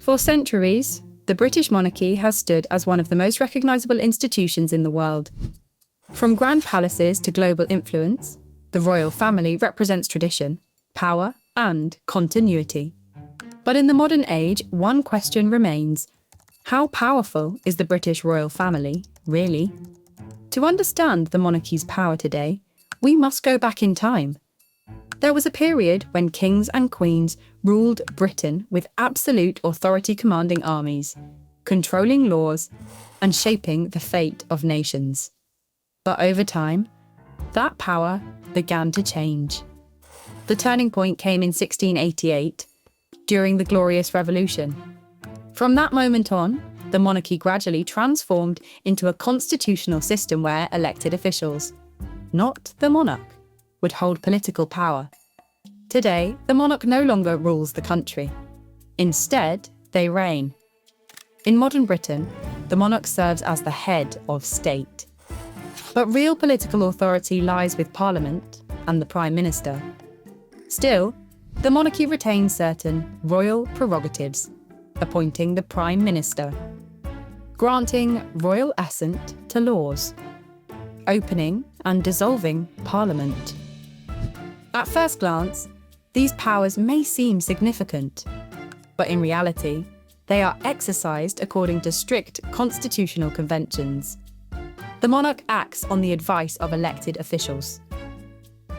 For centuries, the British monarchy has stood as one of the most recognisable institutions in the world. From grand palaces to global influence, the royal family represents tradition, power, and continuity. But in the modern age, one question remains: how powerful is the British royal family, really? To understand the monarchy's power today, we must go back in time. There was a period when kings and queens ruled Britain with absolute authority, commanding armies, controlling laws, and shaping the fate of nations. But over time, that power began to change. The turning point came in 1688, during the Glorious Revolution. From that moment on, the monarchy gradually transformed into a constitutional system where elected officials, not the monarch, would hold political power. Today, the monarch no longer rules the country. Instead, they reign. In modern Britain, the monarch serves as the head of state. But real political authority lies with Parliament and the Prime Minister. Still, the monarchy retains certain royal prerogatives, appointing the Prime Minister, granting royal assent to laws, opening and dissolving Parliament. At first glance, these powers may seem significant, but in reality, they are exercised according to strict constitutional conventions. The monarch acts on the advice of elected officials.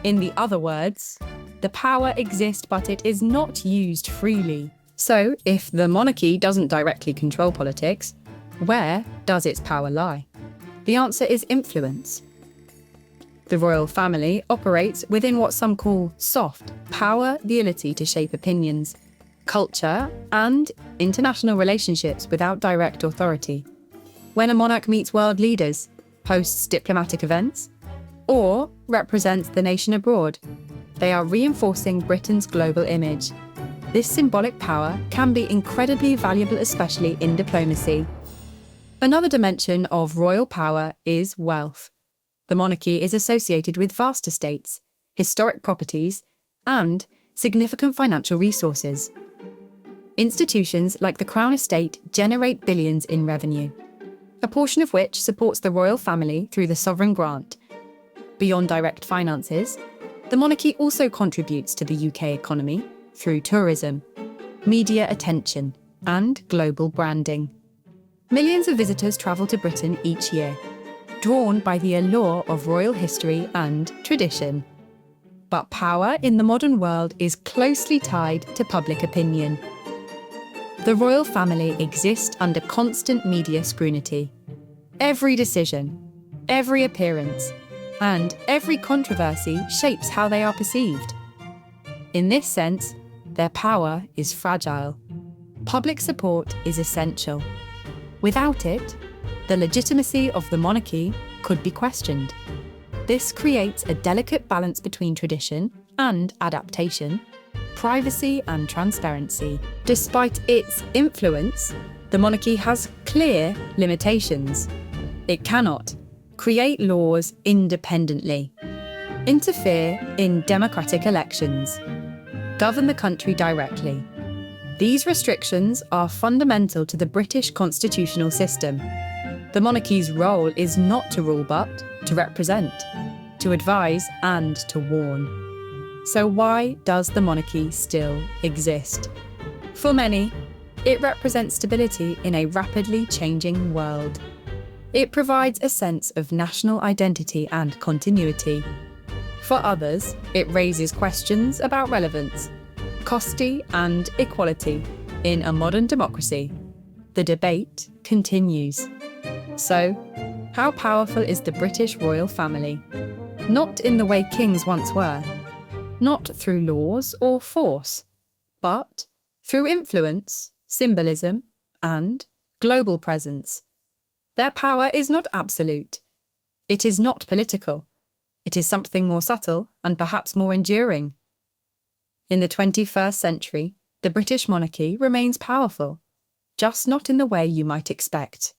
In the other words, the power exists, but it is not used freely. So, if the monarchy doesn't directly control politics, where does its power lie? The answer is influence. The royal family operates within what some call soft power, the ability to shape opinions, culture, and international relationships without direct authority. When a monarch meets world leaders, hosts diplomatic events, or represents the nation abroad, they are reinforcing Britain's global image. This symbolic power can be incredibly valuable, especially in diplomacy. Another dimension of royal power is wealth. The monarchy is associated with vast estates, historic properties, and significant financial resources. Institutions like the Crown Estate generate billions in revenue, a portion of which supports the royal family through the sovereign grant. Beyond direct finances, the monarchy also contributes to the UK economy through tourism, media attention, and global branding. Millions of visitors travel to Britain each year, drawn by the allure of royal history and tradition. But power in the modern world is closely tied to public opinion. The royal family exists under constant media scrutiny. Every decision, every appearance, and every controversy shapes how they are perceived. In this sense, their power is fragile. Public support is essential. Without it, the legitimacy of the monarchy could be questioned. This creates a delicate balance between tradition and adaptation, privacy and transparency. Despite its influence, the monarchy has clear limitations. It cannot create laws independently, interfere in democratic elections, govern the country directly. These restrictions are fundamental to the British constitutional system. The monarchy's role is not to rule but to represent, to advise and to warn. So why does the monarchy still exist? For many, it represents stability in a rapidly changing world. It provides a sense of national identity and continuity. For others, it raises questions about relevance, custody and equality in a modern democracy. The debate continues. So, how powerful is the British royal family? Not in the way kings once were, not through laws or force, but through influence, symbolism, and global presence. Their power is not absolute. It is not political. It is something more subtle and perhaps more enduring. In the 21st century, the British monarchy remains powerful, just not in the way you might expect.